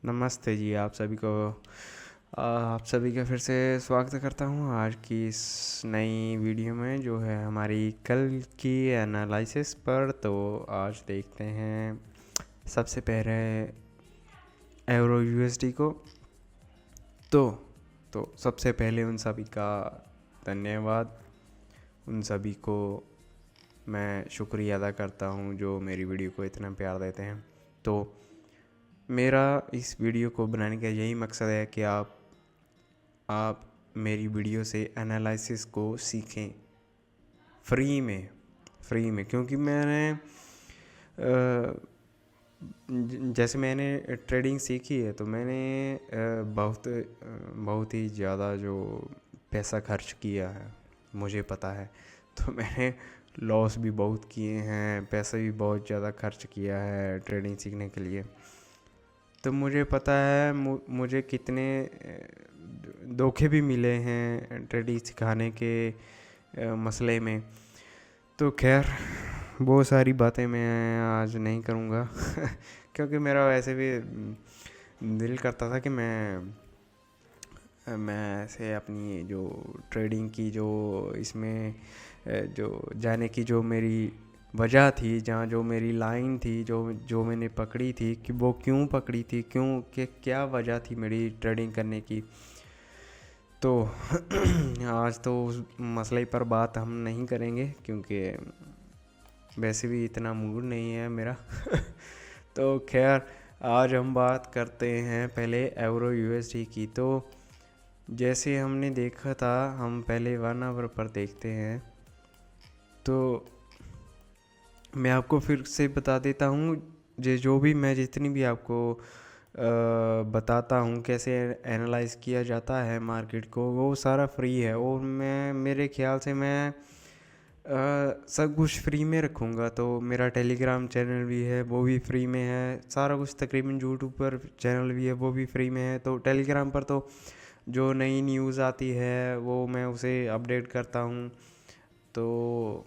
नमस्ते जी, आप सभी का फिर से स्वागत करता हूँ आज की इस नई वीडियो में जो है हमारी कल की एनालिसिस पर। तो आज देखते हैं सबसे पहले यूरो यूएसडी को। तो सबसे पहले उन सभी का धन्यवाद, उन सभी को मैं शुक्रिया अदा करता हूँ जो मेरी वीडियो को इतना प्यार देते हैं। तो मेरा इस वीडियो को बनाने का यही मकसद है कि आप मेरी वीडियो से एनालिसिस को सीखें फ्री में, क्योंकि जैसे मैंने ट्रेडिंग सीखी है तो मैंने बहुत ही ज़्यादा जो पैसा खर्च किया है मुझे पता है। तो मैंने लॉस भी बहुत किए हैं, पैसा भी बहुत ज़्यादा खर्च किया है ट्रेडिंग सीखने के लिए। तो मुझे पता है मुझे कितने धोखे भी मिले हैं ट्रेडिंग सिखाने के मसले में। तो खैर वो सारी बातें मैं आज नहीं करूँगा क्योंकि मेरा वैसे भी दिल करता था कि मैं ऐसे अपनी जो ट्रेडिंग की जो इसमें जो जाने की जो मेरी वजह थी, जहाँ जो मेरी लाइन थी, जो मैंने पकड़ी थी, कि वो क्यों पकड़ी थी, क्या वजह थी मेरी ट्रेडिंग करने की। तो आज तो उस मसले पर बात हम नहीं करेंगे क्योंकि वैसे भी इतना मूड नहीं है मेरा तो खैर आज हम बात करते हैं पहले यूरो यूएसडी की। तो जैसे हमने देखा था, हम पहले 1 आवर पर देखते हैं। तो मैं आपको फिर से बता देता हूँ, जो भी मैं जितनी भी आपको बताता हूँ कैसे एनालाइज किया जाता है मार्केट को, वो सारा फ्री है। और मेरे ख्याल से मैं सब कुछ फ्री में रखूँगा। तो मेरा टेलीग्राम चैनल भी है, वो भी फ्री में है। सारा कुछ तकरीबन यूट्यूब पर चैनल भी है, वो भी फ्री में है। तो टेलीग्राम पर तो जो नई न्यूज़ आती है वो मैं उसे अपडेट करता हूँ। तो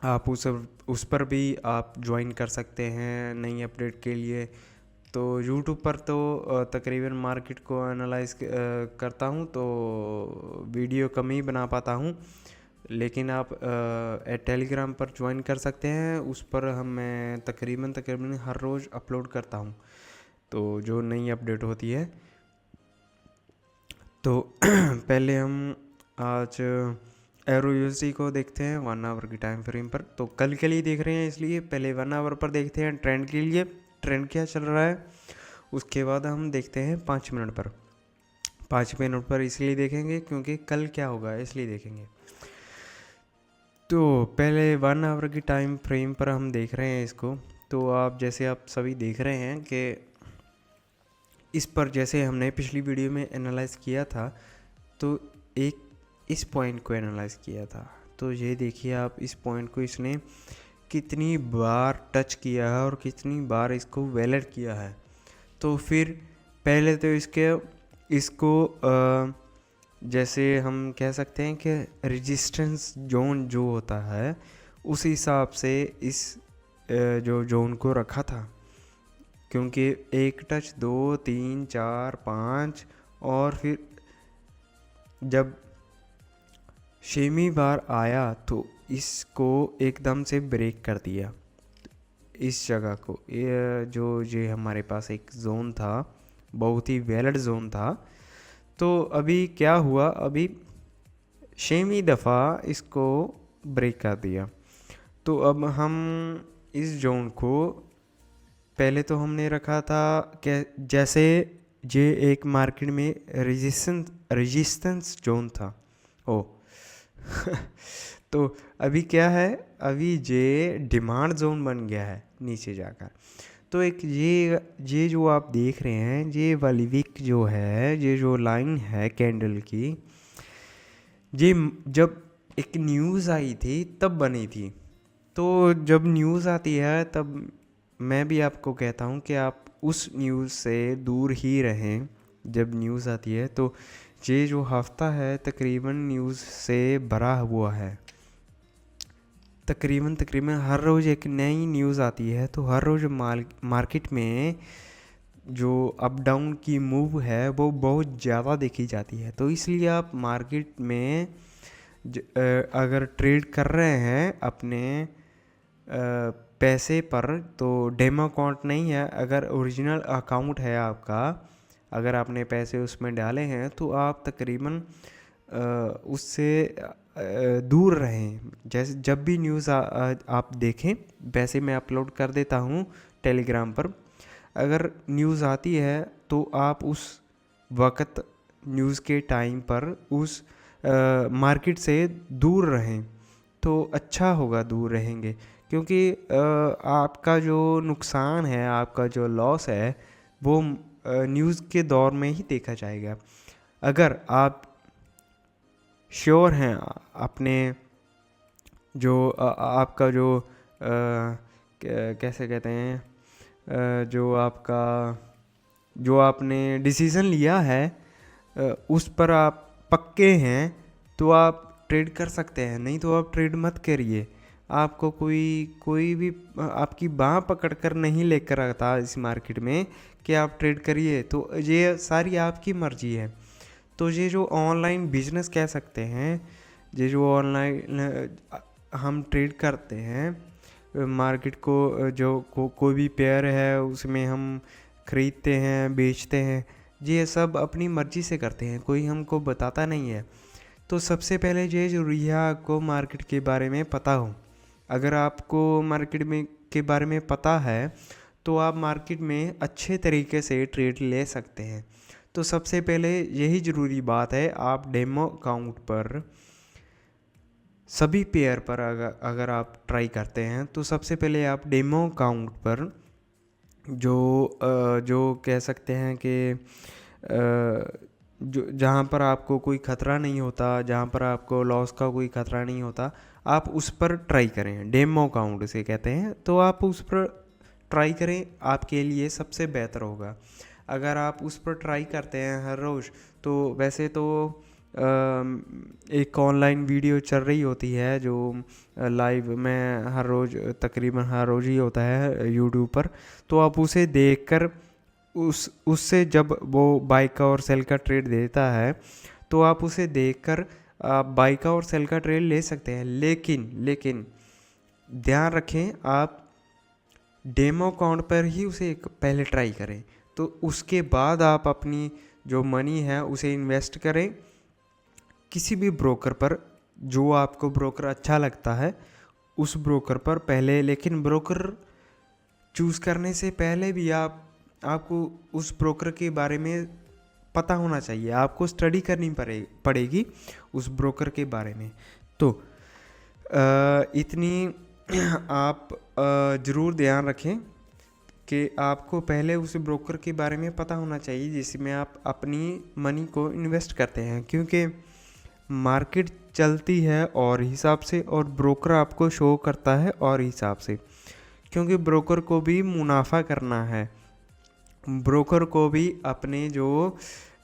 आप उस पर भी आप ज्वाइन कर सकते हैं नई अपडेट के लिए। तो यूट्यूब पर तो तकरीबन मार्केट को एनालाइज करता हूँ तो वीडियो कम ही बना पाता हूँ, लेकिन आप टेलीग्राम पर ज्वाइन कर सकते हैं। उस पर मैं तकरीबन हर रोज़ अपलोड करता हूँ तो जो नई अपडेट होती है। तो पहले हम आज यूरो यूएसडी को देखते हैं 1 आवर की टाइम फ्रेम पर। तो कल के लिए देख रहे हैं इसलिए पहले 1 आवर पर देखते हैं ट्रेंड के लिए, ट्रेंड क्या चल रहा है। उसके बाद हम देखते हैं 5 मिनट पर। 5 मिनट पर इसलिए देखेंगे क्योंकि कल क्या होगा इसलिए देखेंगे। तो पहले 1 आवर की टाइम फ्रेम पर हम देख रहे हैं इसको। तो आप सभी देख रहे हैं कि इस पर जैसे हमने पिछली वीडियो में एनालाइज किया था, तो एक इस पॉइंट को एनालाइज किया था। तो ये देखिए आप, इस पॉइंट को इसने कितनी बार टच किया है और कितनी बार इसको वैलिड किया है। तो फिर पहले तो इसको जैसे हम कह सकते हैं कि रेजिस्टेंस जोन जो होता है उस हिसाब से इस जो जोन को रखा था, क्योंकि एक टच 2 3 4 5 और फिर जब 6वीं बार आया तो इसको एकदम से ब्रेक कर दिया इस जगह को। ये हमारे पास एक जोन था, बहुत ही वैलिड जोन था। तो अभी क्या हुआ, अभी 6वीं दफ़ा इसको ब्रेक कर दिया। तो अब हम इस जोन को पहले तो हमने रखा था कि जैसे ये एक मार्केट में रेजिस्टेंस जोन था। ओ तो अभी क्या है, अभी ये डिमांड जोन बन गया है नीचे जाकर। तो एक ये जो आप देख रहे हैं, ये वाली विक जो है, ये जो लाइन है कैंडल की, ये जब एक न्यूज़ आई थी तब बनी थी। तो जब न्यूज़ आती है तब मैं भी आपको कहता हूँ कि आप उस न्यूज़ से दूर ही रहें। जब न्यूज़ आती है तो ये जो हफ्ता है तकरीबन न्यूज़ से भरा हुआ है। तकरीबन हर रोज़ एक नई न्यूज़ आती है। तो हर रोज़ मार्केट में जो अप डाउन की मूव है वो बहुत ज़्यादा देखी जाती है। तो इसलिए आप मार्केट में अगर ट्रेड कर रहे हैं अपने पैसे पर, तो डेमो अकाउंट नहीं है, अगर ओरिजिनल अकाउंट है आपका, अगर आपने पैसे उसमें डाले हैं तो आप तकरीबन उससे दूर रहें। जैसे जब भी न्यूज़ आप देखें, वैसे मैं अपलोड कर देता हूँ टेलीग्राम पर, अगर न्यूज़ आती है तो आप उस वक्त न्यूज़ के टाइम पर उस मार्केट से दूर रहें तो अच्छा होगा, दूर रहेंगे। क्योंकि आपका जो नुकसान है, आपका जो लॉस है, वो न्यूज़ के दौर में ही देखा जाएगा। अगर आप श्योर हैं अपने जो आपका जो कैसे कहते हैं, जो आपने डिसीज़न लिया है उस पर आप पक्के हैं, तो आप ट्रेड कर सकते हैं। नहीं तो आप ट्रेड मत करिए। आपको कोई भी आपकी बाँह पकड़ कर नहीं लेकर आता इस मार्केट में कि आप ट्रेड करिए। तो ये सारी आपकी मर्ज़ी है। तो ये जो ऑनलाइन बिजनेस कह सकते हैं, ये जो ऑनलाइन हम ट्रेड करते हैं मार्केट को, जो कोई भी पेयर है उसमें हम ख़रीदते हैं, बेचते हैं, ये सब अपनी मर्ज़ी से करते हैं, कोई हमको बताता नहीं है। तो सबसे पहले ये ज़रूरी है आपको मार्केट के बारे में पता हो। अगर आपको मार्केट में के बारे में पता है तो आप मार्केट में अच्छे तरीके से ट्रेड ले सकते हैं। तो सबसे पहले यही ज़रूरी बात है, आप डेमो अकाउंट पर सभी पेयर पर अगर आप ट्राई करते हैं तो सबसे पहले आप डेमो अकाउंट पर जो कह सकते हैं कि जो जहाँ पर आपको कोई ख़तरा नहीं होता, जहाँ पर आपको लॉस का कोई ख़तरा नहीं होता, आप उस पर ट्राई करें। डेमो अकाउंट उसे कहते हैं, तो आप उस पर ट्राई करें, आपके लिए सबसे बेहतर होगा। अगर आप उस पर ट्राई करते हैं हर रोज़, तो वैसे तो एक ऑनलाइन वीडियो चल रही होती है जो लाइव में हर रोज़, तकरीबन हर रोज़ ही होता है यूट्यूब पर। तो आप उसे देखकर उससे जब वो बाई का और सेल का ट्रेड देता है तो आप उसे देखकर आप बाई का और सेल का ट्रेड ले सकते हैं। लेकिन ध्यान रखें, आप डेमो अकाउंट पर ही उसे पहले ट्राई करें। तो उसके बाद आप अपनी जो मनी है उसे इन्वेस्ट करें किसी भी ब्रोकर पर, जो आपको ब्रोकर अच्छा लगता है उस ब्रोकर पर पहले। लेकिन ब्रोकर चूज़ करने से पहले भी आपको उस ब्रोकर के बारे में पता होना चाहिए, आपको स्टडी करनी पड़ेगी उस ब्रोकर के बारे में। तो इतनी आप ज़रूर ध्यान रखें कि आपको पहले उस ब्रोकर के बारे में पता होना चाहिए जिसमें आप अपनी मनी को इन्वेस्ट करते हैं। क्योंकि मार्केट चलती है और हिसाब से, और ब्रोकर आपको शो करता है और हिसाब से। क्योंकि ब्रोकर को भी मुनाफा करना है, ब्रोकर को भी अपने जो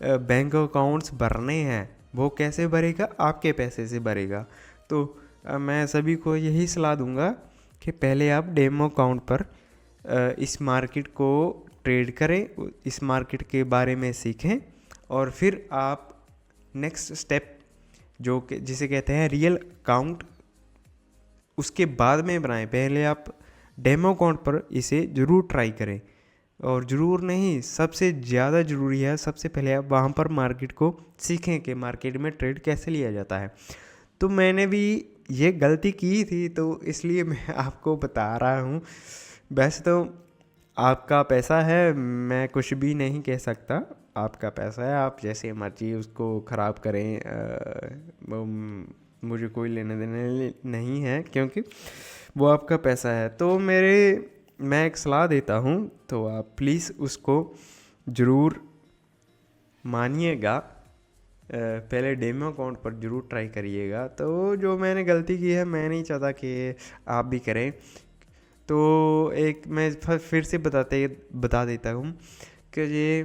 बैंक अकाउंट्स भरने हैं वो कैसे भरेगा, आपके पैसे से भरेगा। तो मैं सभी को यही सलाह दूंगा कि पहले आप डेमो अकाउंट पर इस मार्केट को ट्रेड करें, इस मार्केट के बारे में सीखें, और फिर आप नेक्स्ट स्टेप जो जिसे कहते हैं रियल अकाउंट, उसके बाद में बनाएं। पहले आप डेमो अकाउंट पर इसे ज़रूर ट्राई करें, और ज़रूर नहीं, सबसे ज़्यादा ज़रूरी है सबसे पहले आप वहाँ पर मार्केट को सीखें कि मार्केट में ट्रेड कैसे लिया जाता है। तो मैंने भी ये गलती की थी, तो इसलिए मैं आपको बता रहा हूँ। वैसे तो आपका पैसा है, मैं कुछ भी नहीं कह सकता, आपका पैसा है, आप जैसे मर्जी उसको ख़राब करें, मुझे कोई लेने देने नहीं है, क्योंकि वो आपका पैसा है। तो मैं एक सलाह देता हूँ, तो आप प्लीज़ उसको ज़रूर मानिएगा, पहले डेमो अकाउंट पर ज़रूर ट्राई करिएगा। तो जो मैंने गलती की है, मैं नहीं चाहता कि आप भी करें। तो एक मैं फिर से बता देता हूँ कि ये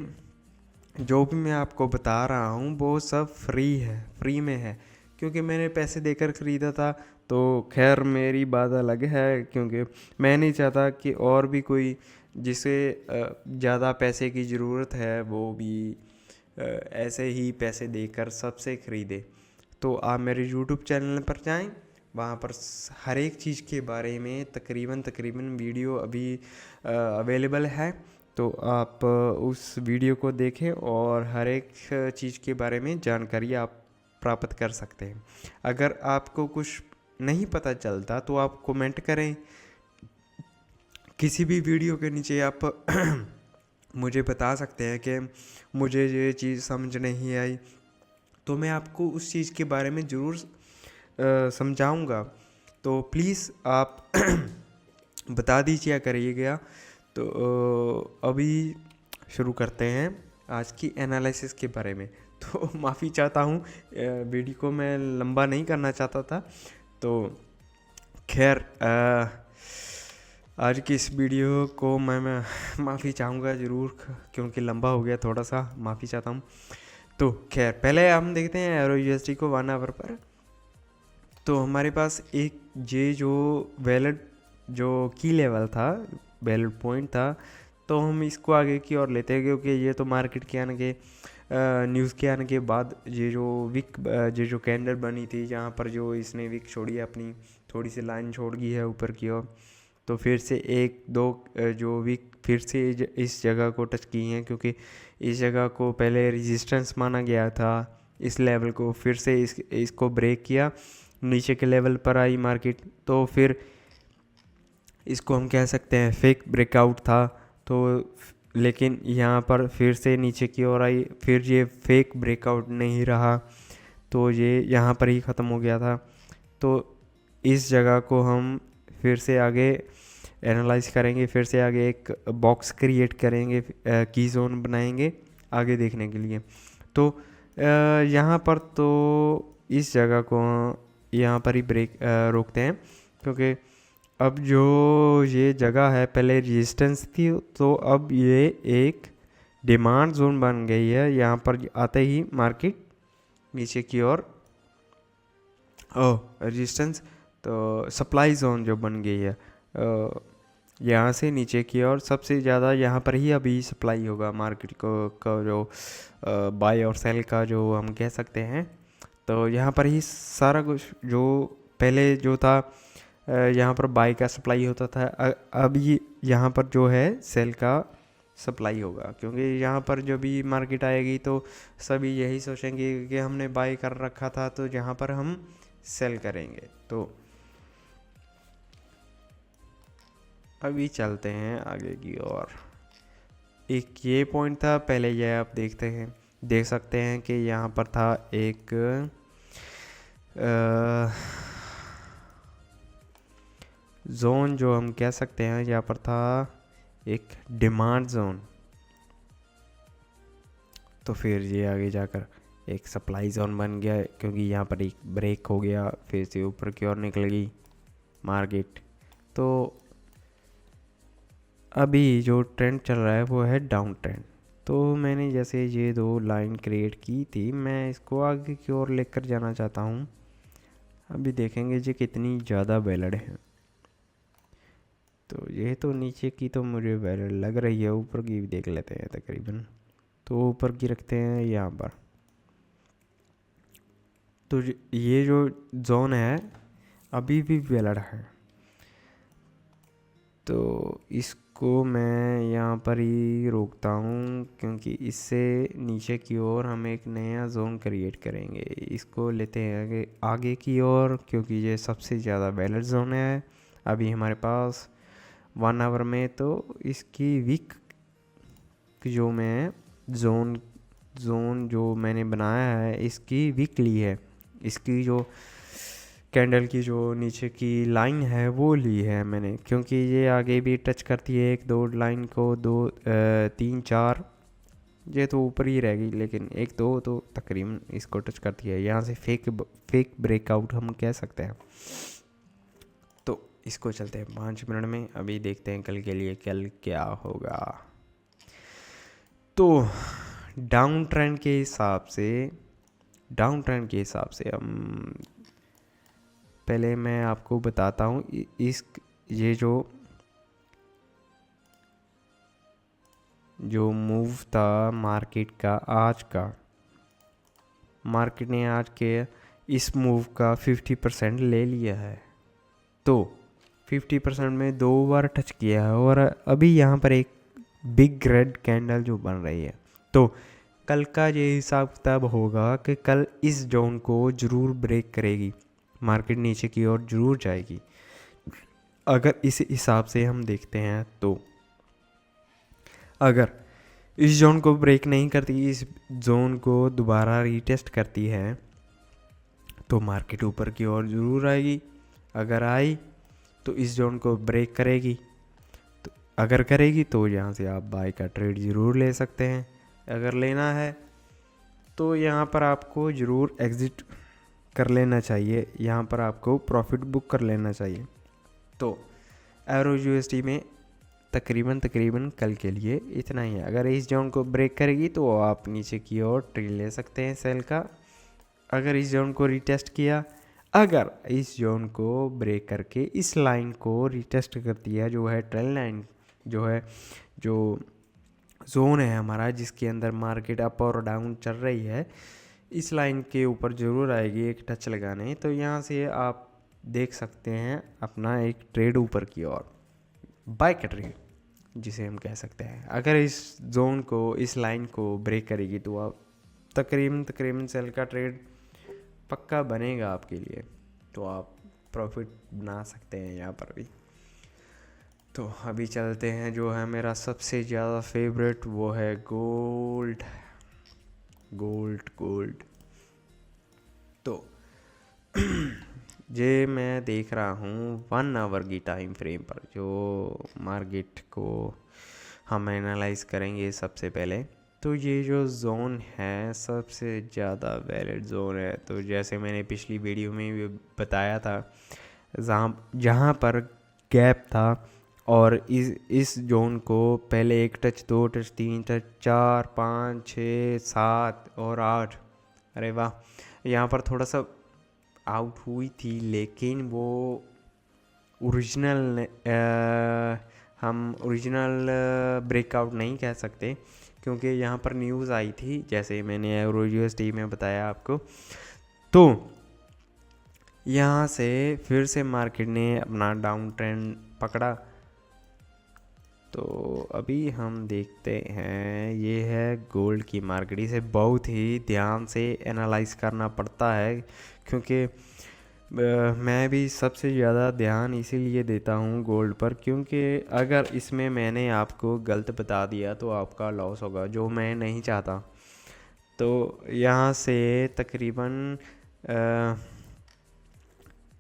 जो भी मैं आपको बता रहा हूँ वो सब फ्री में है। क्योंकि मैंने पैसे देकर ख़रीदा था, तो खैर मेरी बात अलग है, क्योंकि मैं नहीं चाहता कि और भी कोई जिसे ज़्यादा पैसे की ज़रूरत है वो भी ऐसे ही पैसे देकर सबसे ख़रीदे। तो आप मेरे यूट्यूब चैनल पर जाएं, वहाँ पर हर एक चीज़ के बारे में तकरीबन वीडियो अभी अवेलेबल है। तो आप उस वीडियो को देखें और हर एक चीज़ के बारे में जानकारी आप प्राप्त कर सकते हैं। अगर आपको कुछ नहीं पता चलता तो आप कमेंट करें, किसी भी वीडियो के नीचे आप मुझे बता सकते हैं कि मुझे ये चीज़ समझ नहीं आई, तो मैं आपको उस चीज़ के बारे में ज़रूर समझाऊंगा। तो प्लीज़ आप बता दीजिए करिएगा। तो अभी शुरू करते हैं आज की एनालिसिस के बारे में। तो माफ़ी चाहता हूँ, वीडियो को मैं लंबा नहीं करना चाहता था। तो खैर आज की इस वीडियो को मैं माफ़ी चाहूँगा ज़रूर, क्योंकि लंबा हो गया थोड़ा सा, माफ़ी चाहता हूँ। तो खैर पहले हम देखते हैं एरो यूएसडी को 1 आवर पर। तो हमारे पास एक ये जो वैलिड जो की लेवल था, वैलिड पॉइंट था, तो हम इसको आगे की ओर लेते हैं, क्योंकि ये तो मार्केट के आने के न्यूज़ के आने के बाद ये जो कैंडल बनी थी, जहाँ पर जो इसने विक छोड़ी, अपनी थोड़ी सी लाइन छोड़ गई है ऊपर की ओर, तो फिर से एक दो जो विक फिर से इस जगह को टच की हैं, क्योंकि इस जगह को पहले रेजिस्टेंस माना गया था। इस लेवल को फिर से इसको ब्रेक किया, नीचे के लेवल पर आई मार्केट, तो फिर इसको हम कह सकते हैं फेक ब्रेकआउट था। तो लेकिन यहाँ पर फिर से नीचे की ओर आई, फिर ये फेक ब्रेकआउट नहीं रहा, तो ये यहाँ पर ही ख़त्म हो गया था। तो इस जगह को हम फिर से आगे एनालाइज करेंगे, फिर से आगे एक बॉक्स क्रिएट करेंगे, की जोन बनाएंगे आगे देखने के लिए। तो यहाँ पर तो इस जगह को यहाँ पर ही रोकते हैं, क्योंकि अब जो ये जगह है पहले रेजिस्टेंस थी, तो अब ये एक डिमांड जोन बन गई है। यहाँ पर आते ही मार्केट नीचे की ओर रेजिस्टेंस, तो सप्लाई जोन जो बन गई है, यहाँ से नीचे की ओर सबसे ज़्यादा यहाँ पर ही अभी सप्लाई होगा मार्केट को का जो बाय और सेल का जो हम कह सकते हैं। तो यहाँ पर ही सारा कुछ जो पहले जो था, यहाँ पर बाय का सप्लाई होता था, अब ये यहाँ पर जो है सेल का सप्लाई होगा, क्योंकि यहाँ पर जो भी मार्केट आएगी तो सभी यही सोचेंगे कि हमने बाय कर रखा था, तो यहाँ पर हम सेल करेंगे। तो अभी चलते हैं आगे की ओर। एक ये पॉइंट था पहले, यह आप देख सकते हैं कि यहाँ पर था एक जोन जो हम कह सकते हैं, यहाँ पर था एक डिमांड जोन, तो फिर ये आगे जाकर एक सप्लाई जोन बन गया, क्योंकि यहाँ पर एक ब्रेक हो गया, फिर से ऊपर की ओर निकल गई मार्केट। तो अभी जो ट्रेंड चल रहा है वो है डाउन ट्रेंड। तो मैंने जैसे ये दो लाइन क्रिएट की थी, मैं इसको आगे की ओर लेकर जाना चाहता हूँ। अभी देखेंगे जी कितनी ज़्यादा वैलिड है। तो ये तो नीचे की तो मुझे वैलिड लग रही है, ऊपर की भी देख लेते हैं तकरीबन। तो ऊपर की रखते हैं यहाँ पर। तो ये जो जोन है अभी भी वैलिड है, तो इसको मैं यहाँ पर ही रोकता हूँ, क्योंकि इससे नीचे की ओर हम एक नया जोन क्रिएट करेंगे। इसको लेते हैं आगे की ओर, क्योंकि ये सबसे ज़्यादा वैलिड जोन है अभी हमारे पास 1 आवर में। तो इसकी वीक जो मैं जोन जो मैंने बनाया है, इसकी वीकली है, इसकी जो कैंडल की जो नीचे की लाइन है वो ली है मैंने, क्योंकि ये आगे भी टच करती है एक दो लाइन को, 2 3 4, ये तो ऊपर ही रहेगी, लेकिन 1 2 तो तकरीबन इसको टच करती है। यहाँ से फेक ब्रेकआउट हम कह सकते हैं। तो इसको चलते हैं 5 मिनट में, अभी देखते हैं कल के लिए कल क्या होगा। तो डाउन ट्रेंड के हिसाब से हम पहले मैं आपको बताता हूँ ये जो जो मूव था मार्केट का आज का, मार्केट ने आज के इस मूव का 50% ले लिया है। तो 50% में 2 बार टच किया है और अभी यहाँ पर एक बिग रेड कैंडल जो बन रही है। तो कल का ये हिसाब किताब होगा कि कल इस जोन को ज़रूर ब्रेक करेगी, मार्केट नीचे की ओर ज़रूर जाएगी। अगर इस हिसाब से हम देखते हैं तो अगर इस जोन को ब्रेक नहीं करती, इस जोन को दोबारा रीटेस्ट करती है, तो मार्केट ऊपर की ओर ज़रूर आएगी। अगर आई तो इस जोन को ब्रेक करेगी, तो अगर करेगी तो यहाँ से आप बाय का ट्रेड ज़रूर ले सकते हैं। अगर लेना है तो यहाँ पर आपको ज़रूर एग्ज़िट कर लेना चाहिए, यहाँ पर आपको प्रॉफिट बुक कर लेना चाहिए। तो एरो यूएसडी में तकरीबन कल के लिए इतना ही है। अगर इस जोन को ब्रेक करेगी तो आप नीचे की ओर ट्रेड ले सकते हैं सेल का। अगर इस जोन को रिटेस्ट किया, अगर इस जोन को ब्रेक करके इस लाइन को रिटेस्ट करती है, जो है ट्रेंड लाइन, जो है जो जोन है हमारा जिसके अंदर मार्केट अप और डाउन चल रही है, इस लाइन के ऊपर ज़रूर आएगी एक टच लगाने। तो यहाँ से आप देख सकते हैं अपना एक ट्रेड ऊपर की ओर, बाय का ट्रेड जिसे हम कह सकते हैं। अगर इस जोन को, इस लाइन को ब्रेक करेगी तो आप तकरीबन सेल का ट्रेड पक्का बनेगा आपके लिए, तो आप प्रॉफिट बना सकते हैं यहाँ पर भी। तो अभी चलते हैं, जो है मेरा सबसे ज़्यादा फेवरेट वो है गोल्ड। तो ये मैं देख रहा हूँ 1 आवर की टाइम फ्रेम पर, जो मार्केट को हम एनालाइज करेंगे सबसे पहले। तो ये जो जोन है सबसे ज़्यादा वैलिड जोन है। तो जैसे मैंने पिछली वीडियो में भी बताया था, जहाँ पर गैप था और इस जोन को पहले 1 टच, 2 टच, 3 टच, 4, 5, 6, 7 और 8, अरे वाह, यहाँ पर थोड़ा सा आउट हुई थी, लेकिन वो हम ओरिजिनल ब्रेकआउट नहीं कह सकते, क्योंकि यहाँ पर न्यूज़ आई थी, जैसे मैंने एरो यूएसडी में बताया आपको। तो यहाँ से फिर से मार्केट ने अपना डाउन ट्रेंड पकड़ा। तो अभी हम देखते हैं, ये है गोल्ड की मार्केट। इसे बहुत ही ध्यान से एनालाइज करना पड़ता है, क्योंकि मैं भी सबसे ज़्यादा ध्यान इसीलिए देता हूँ गोल्ड पर, क्योंकि अगर इसमें मैंने आपको गलत बता दिया तो आपका लॉस होगा, जो मैं नहीं चाहता। तो यहाँ से तकरीबन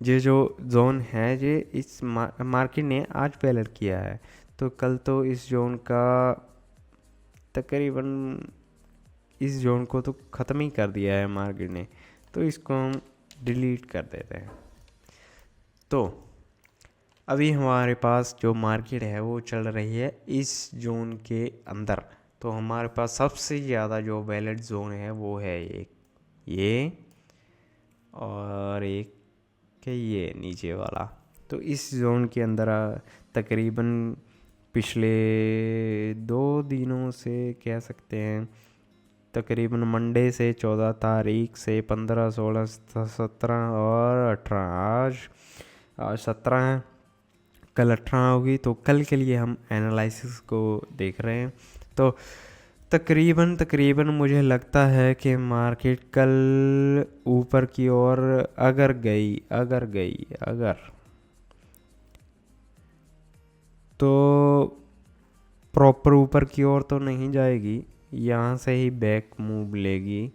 ये जो जोन है, ये इस मार्केट ने आज पैलर किया है, तो कल तो इस जोन का तकरीबन, इस जोन को तो ख़त्म ही कर दिया है मार्केट ने, तो इसको हम डिलीट कर देते हैं। तो अभी हमारे पास जो मार्केट है वो चल रही है इस जोन के अंदर। तो हमारे पास सबसे ज़्यादा जो वैलिड जोन है वो है एक ये और एक के ये नीचे वाला। तो इस जोन के अंदर तकरीबन पिछले 2 दिनों से कह सकते हैं, तकरीबन मंडे से 14 तारीख से 15, 16, 17 और 18, आज 17 है, कल 18 होगी। तो कल के लिए हम एनालिसिस को देख रहे हैं। तो तकरीबन मुझे लगता है कि मार्केट कल ऊपर की ओर अगर गई तो प्रॉपर ऊपर की ओर तो नहीं जाएगी, यहाँ से ही बैक मूव लेगी।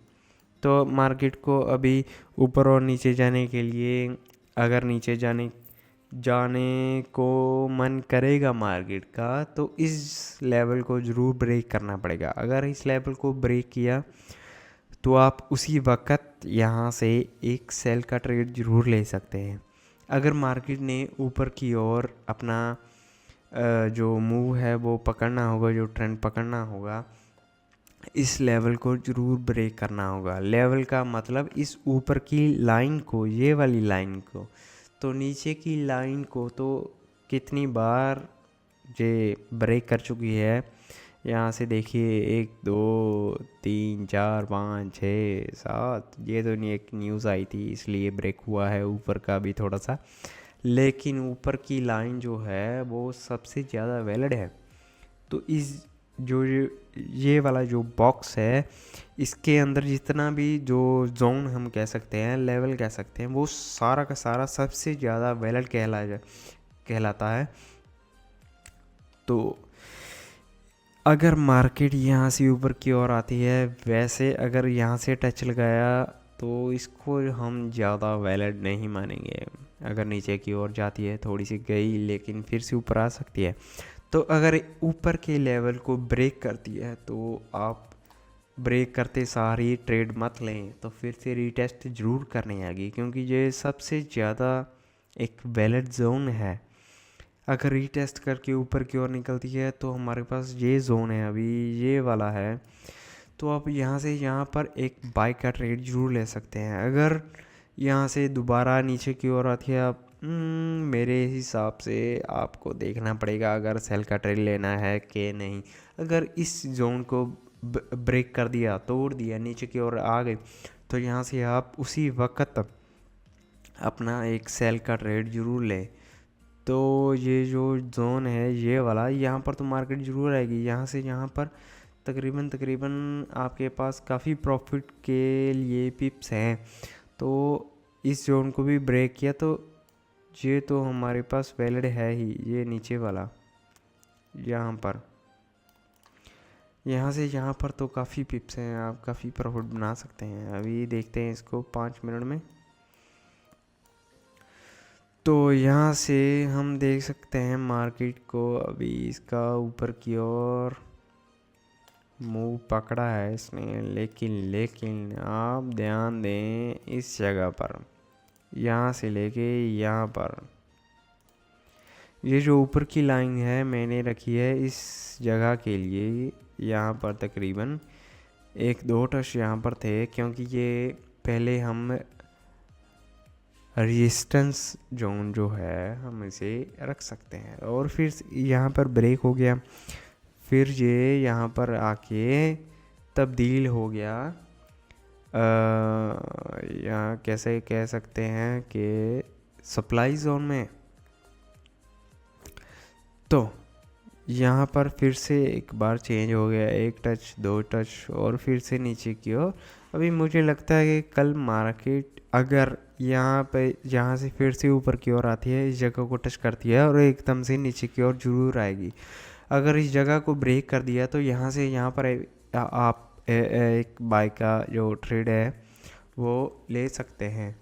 तो मार्केट को अभी ऊपर और नीचे जाने के लिए, अगर नीचे जाने को मन करेगा मार्केट का, तो इस लेवल को ज़रूर ब्रेक करना पड़ेगा। अगर इस लेवल को ब्रेक किया तो आप उसी वक्त यहाँ से एक सेल का ट्रेड ज़रूर ले सकते हैं। अगर मार्केट ने ऊपर की ओर अपना जो मूव है वो पकड़ना होगा, जो ट्रेंड पकड़ना होगा, इस लेवल को ज़रूर ब्रेक करना होगा। लेवल का मतलब इस ऊपर की लाइन को, ये वाली लाइन को। तो नीचे की लाइन को तो कितनी बार ये ब्रेक कर चुकी है, यहाँ से देखिए 1 2 3 4 5 6 7, ये तो नहीं, एक न्यूज़ आई थी इसलिए ब्रेक हुआ है ऊपर का भी थोड़ा सा। लेकिन ऊपर की लाइन जो है वो सबसे ज़्यादा वैलिड है। तो इस जो ये वाला जो बॉक्स है, इसके अंदर जितना भी जो जोन हम कह सकते हैं, लेवल कह सकते हैं, वो सारा का सारा सबसे ज़्यादा वैलिड कहलाता है। तो अगर मार्केट यहाँ से ऊपर की ओर आती है, वैसे अगर यहाँ से टच लगाया तो इसको हम ज़्यादा वैलिड नहीं मानेंगे। अगर नीचे की ओर जाती है, थोड़ी सी गई लेकिन फिर से ऊपर आ सकती है। तो अगर ऊपर के लेवल को ब्रेक करती है तो आप ब्रेक करते सार ही ट्रेड मत लें, तो फिर से रीटेस्ट ज़रूर करनी आएगी, क्योंकि ये सबसे ज़्यादा एक वैलिड जोन है। अगर रीटेस्ट करके ऊपर की ओर निकलती है तो हमारे पास ये जोन है, अभी ये वाला है। तो आप यहाँ से यहाँ पर एक बाय का ट्रेड जरूर ले सकते हैं। अगर यहाँ से दोबारा नीचे की ओर आती है, आप मेरे हिसाब से आपको देखना पड़ेगा अगर सेल का ट्रेड लेना है कि नहीं। अगर इस जोन को ब्रेक कर दिया, तोड़ दिया, नीचे की ओर आ गए, तो यहाँ से आप उसी वक्त अपना एक सेल का ट्रेड जरूर लें। तो ये जो जोन है ये वाला, यहाँ पर तो मार्केट ज़रूर आएगी। यहाँ से यहाँ पर तकरीबन आपके पास काफ़ी प्रॉफिट के लिए पिप्स हैं। तो इस जोन को भी ब्रेक किया तो ये तो हमारे पास वैलिड है ही। ये नीचे वाला यहाँ पर, यहाँ से यहाँ पर तो काफ़ी पिप्स हैं, आप काफ़ी प्रॉफिट बना सकते हैं। अभी देखते हैं इसको 5 मिनट में। तो यहाँ से हम देख सकते हैं मार्केट को, अभी इसका ऊपर की ओर मूव पकड़ा है इसने, लेकिन आप ध्यान दें इस जगह पर, यहाँ से लेके यहाँ पर, ये जो ऊपर की लाइन है मैंने रखी है इस जगह के लिए। यहाँ पर तकरीबन 1-2 टच यहाँ पर थे, क्योंकि ये पहले हम रेजिस्टेंस जोन जो है हम इसे रख सकते हैं। और फिर यहाँ पर ब्रेक हो गया, फिर ये यहाँ पर आके तब्दील हो गया, यहाँ कैसे कह सकते हैं कि सप्लाई जोन में। तो यहाँ पर फिर से एक बार चेंज हो गया, 1 टच 2 टच और फिर से नीचे की ओर। अभी मुझे लगता है कि कल मार्केट अगर यहाँ पे यहाँ से फिर से ऊपर की ओर आती है, इस जगह को टच करती है और एकदम से नीचे की ओर जरूर आएगी। अगर इस जगह को ब्रेक कर दिया तो यहाँ से यहाँ पर आप एक बाय का जो ट्रेड है वो ले सकते हैं।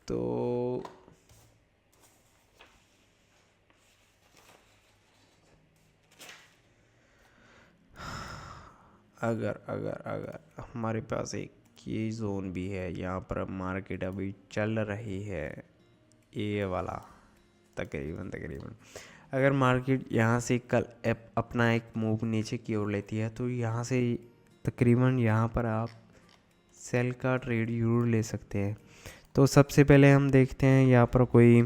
तो अगर हमारे पास एक ये जोन भी है, यहाँ पर मार्केट अभी चल रही है, ये वाला तकरीबन अगर मार्केट यहाँ से कल अपना एक मूव नीचे की ओर लेती है तो यहाँ से तकरीबन यहाँ पर आप सेल का ट्रेड जरूर ले सकते हैं। तो सबसे पहले हम देखते हैं यहाँ पर कोई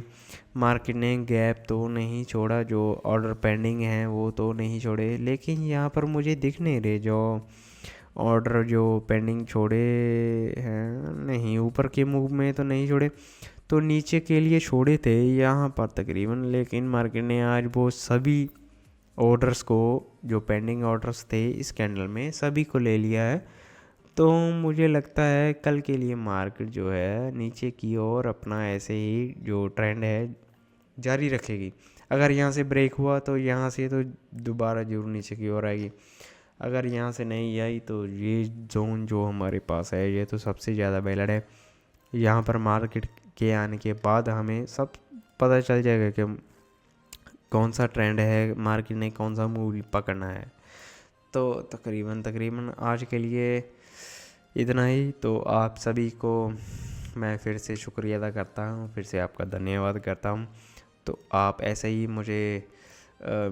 मार्केट ने गैप तो नहीं छोड़ा, जो ऑर्डर पेंडिंग है वो तो नहीं छोड़े, लेकिन यहाँ पर मुझे दिख नहीं रहे जो ऑर्डर जो पेंडिंग छोड़े हैं। नहीं, ऊपर के मूव में तो नहीं छोड़े, तो नीचे के लिए छोड़े थे यहाँ पर तकरीबन। लेकिन मार्केट ने आज वो सभी ऑर्डर्स को, जो पेंडिंग ऑर्डर्स थे इस कैंडल में, सभी को ले लिया है। तो मुझे लगता है कल के लिए मार्केट जो है नीचे की ओर अपना ऐसे ही जो ट्रेंड है जारी रखेगी। अगर यहाँ से ब्रेक हुआ तो यहाँ से तो दोबारा जरूर नीचे की ओर आएगी। अगर यहाँ से नहीं आई तो ये जोन जो हमारे पास है ये तो सबसे ज़्यादा वैलिड है। यहाँ पर मार्केट के आने के बाद हमें सब पता चल जाएगा कि कौन सा ट्रेंड है, मार्केट ने कौन सा मूव पकड़ना है। तो तकरीबन आज के लिए इतना ही। तो आप सभी को मैं फिर से शुक्रिया अदा करता हूँ, फिर से आपका धन्यवाद करता हूँ। तो आप ऐसे ही मुझे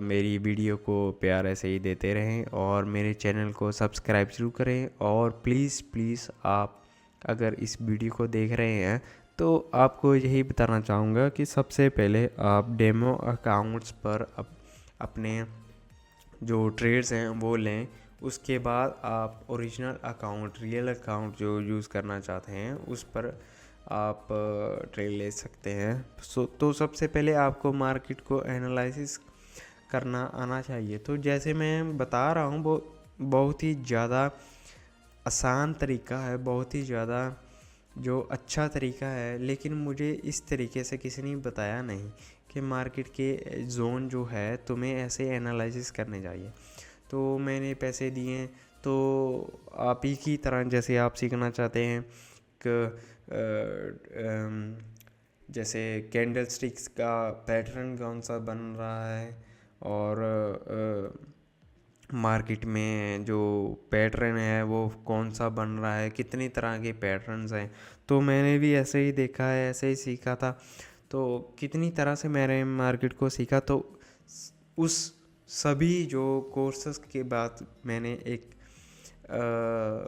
मेरी वीडियो को प्यार ऐसे ही देते रहें और मेरे चैनल को सब्सक्राइब जरूर करें। और प्लीज़ आप अगर इस वीडियो को देख रहे हैं तो आपको यही बताना चाहूँगा कि सबसे पहले आप डेमो अकाउंट्स पर अपने जो ट्रेड्स हैं वो लें। उसके बाद आप ओरिजिनल अकाउंट, रियल अकाउंट जो यूज़ करना चाहते हैं उस पर आप ट्रेड ले सकते हैं। तो सबसे पहले आपको मार्केट को एनालिसिस करना आना चाहिए। तो जैसे मैं बता रहा हूँ वो बहुत ही ज़्यादा आसान तरीका है, बहुत ही ज़्यादा जो अच्छा तरीका है, लेकिन मुझे इस तरीके से किसी ने बताया नहीं कि मार्केट के जोन जो है तुम्हें ऐसे एनालिसिस करने चाहिए। तो मैंने पैसे दिए, तो आप ही की तरह जैसे आप सीखना चाहते हैं कि जैसे कैंडल स्टिक्स का पैटर्न कौन सा बन रहा है, और मार्केट में जो पैटर्न है वो कौन सा बन रहा है, कितनी तरह के पैटर्न्स हैं। तो मैंने भी ऐसे ही देखा है, ऐसे ही सीखा था। तो कितनी तरह से मैंने मार्केट को सीखा, तो उस सभी जो कोर्सेस के बाद मैंने एक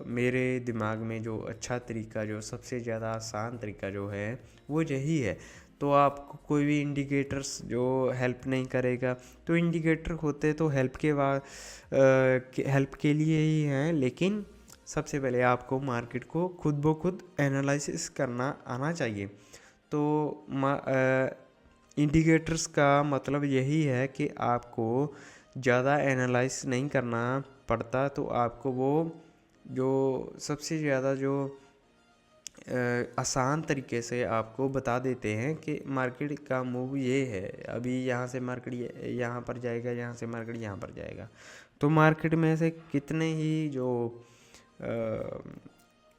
मेरे दिमाग में जो अच्छा तरीका, जो सबसे ज़्यादा आसान तरीका जो है वो यही है। तो आपको कोई भी इंडिकेटर्स जो हेल्प नहीं करेगा, तो इंडिकेटर होते तो हेल्प के बाद हेल्प के लिए ही हैं, लेकिन सबसे पहले आपको मार्केट को खुद ब खुद एनालिसिस करना आना चाहिए। तो इंडिकेटर्स का मतलब यही है कि आपको ज़्यादा एनालाइज नहीं करना पड़ता, तो आपको वो जो सबसे ज़्यादा जो आसान तरीके से आपको बता देते हैं कि मार्केट का मूव ये है, अभी यहाँ से मार्केट यहाँ पर जाएगा, यहाँ से मार्केट यहाँ पर जाएगा। तो मार्केट में से कितने ही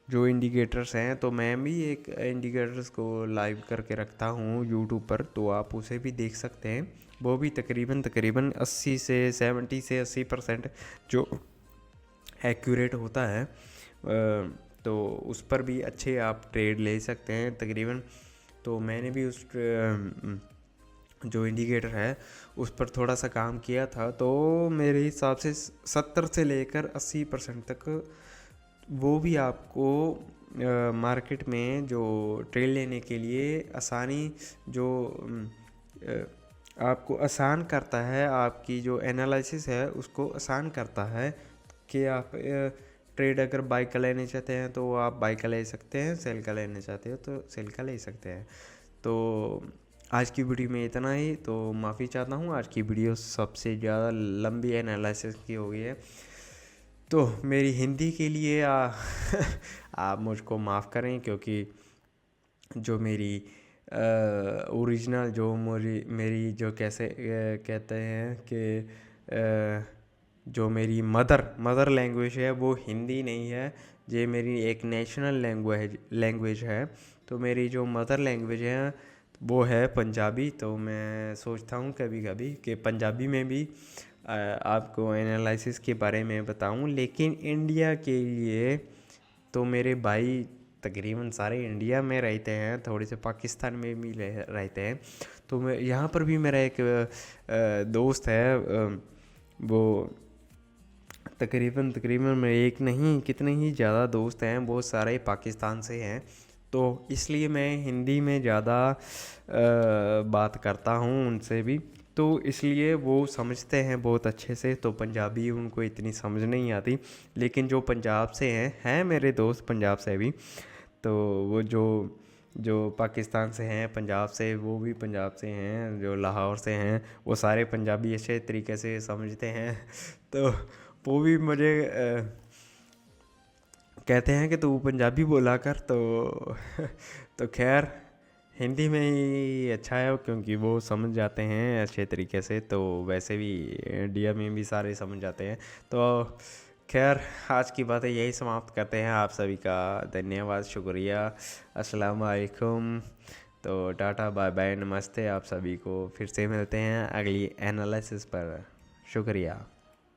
जो इंडिकेटर्स हैं, तो मैं भी एक इंडिकेटर्स को लाइव करके रखता हूँ यूट्यूब पर, तो आप उसे भी देख सकते हैं। वो भी तकरीबन 80 से 80% जो एक्यूरेट होता है, तो उस पर भी अच्छे आप ट्रेड ले सकते हैं तकरीबन। तो मैंने भी उस जो इंडिकेटर है उस पर थोड़ा सा काम किया था, तो मेरे हिसाब से 70 से लेकर 80% तक वो भी आपको मार्केट में जो ट्रेड लेने के लिए आसानी जो आपको आसान करता है, आपकी जो एनालिसिस है उसको आसान करता है कि आप ट्रेड अगर बाई का लेने चाहते हैं तो आप बाई का ले सकते हैं, सेल का लेने चाहते हो तो सेल का ले सकते हैं। तो आज की वीडियो में इतना ही। तो माफ़ी चाहता हूँ, आज की वीडियो सबसे ज़्यादा लंबी एनालिसिस की हो गई है, तो मेरी हिंदी के लिए आप मुझको माफ़ करें, क्योंकि जो मेरी ओरिजिनल जो मेरी जो कैसे कहते हैं कि जो मेरी मदर लैंग्वेज है वो हिंदी नहीं है, ये मेरी एक नेशनल लैंग्वेज है। तो मेरी जो मदर लैंग्वेज है वो है पंजाबी। तो मैं सोचता हूँ कभी कभी कि पंजाबी में भी आपको एनालिसिस के बारे में बताऊँ, लेकिन इंडिया के लिए तो मेरे भाई तकरीबन सारे इंडिया में रहते हैं, थोड़े से पाकिस्तान में भी रहते हैं। तो मैं यहाँ पर भी मेरा एक दोस्त है, वो तकरीबन मैं एक नहीं कितने ही ज़्यादा दोस्त हैं, वो सारे पाकिस्तान से हैं। तो इसलिए मैं हिंदी में ज़्यादा बात करता हूँ उनसे भी, तो इसलिए वो समझते हैं बहुत अच्छे से। तो पंजाबी उनको इतनी समझ नहीं आती, लेकिन जो पंजाब से हैं मेरे दोस्त पंजाब से भी, तो वो जो पाकिस्तान से हैं, पंजाब से, वो भी पंजाब से हैं, जो लाहौर से हैं, वो सारे पंजाबी अच्छे तरीके से समझते हैं। तो वो भी मुझे कहते हैं कि तू पंजाबी बोला कर। तो खैर हिंदी में ही अच्छा है, क्योंकि वो समझ जाते हैं अच्छे तरीके से। तो वैसे भी इंडिया में भी सारे समझ जाते हैं। तो खैर आज की बातें यही समाप्त करते हैं। आप सभी का धन्यवाद, शुक्रिया, अस्सलाम वालेकुम। तो टाटा, बाय बाय, नमस्ते। आप सभी को फिर से मिलते हैं अगली एनालिसिस पर। शुक्रिया।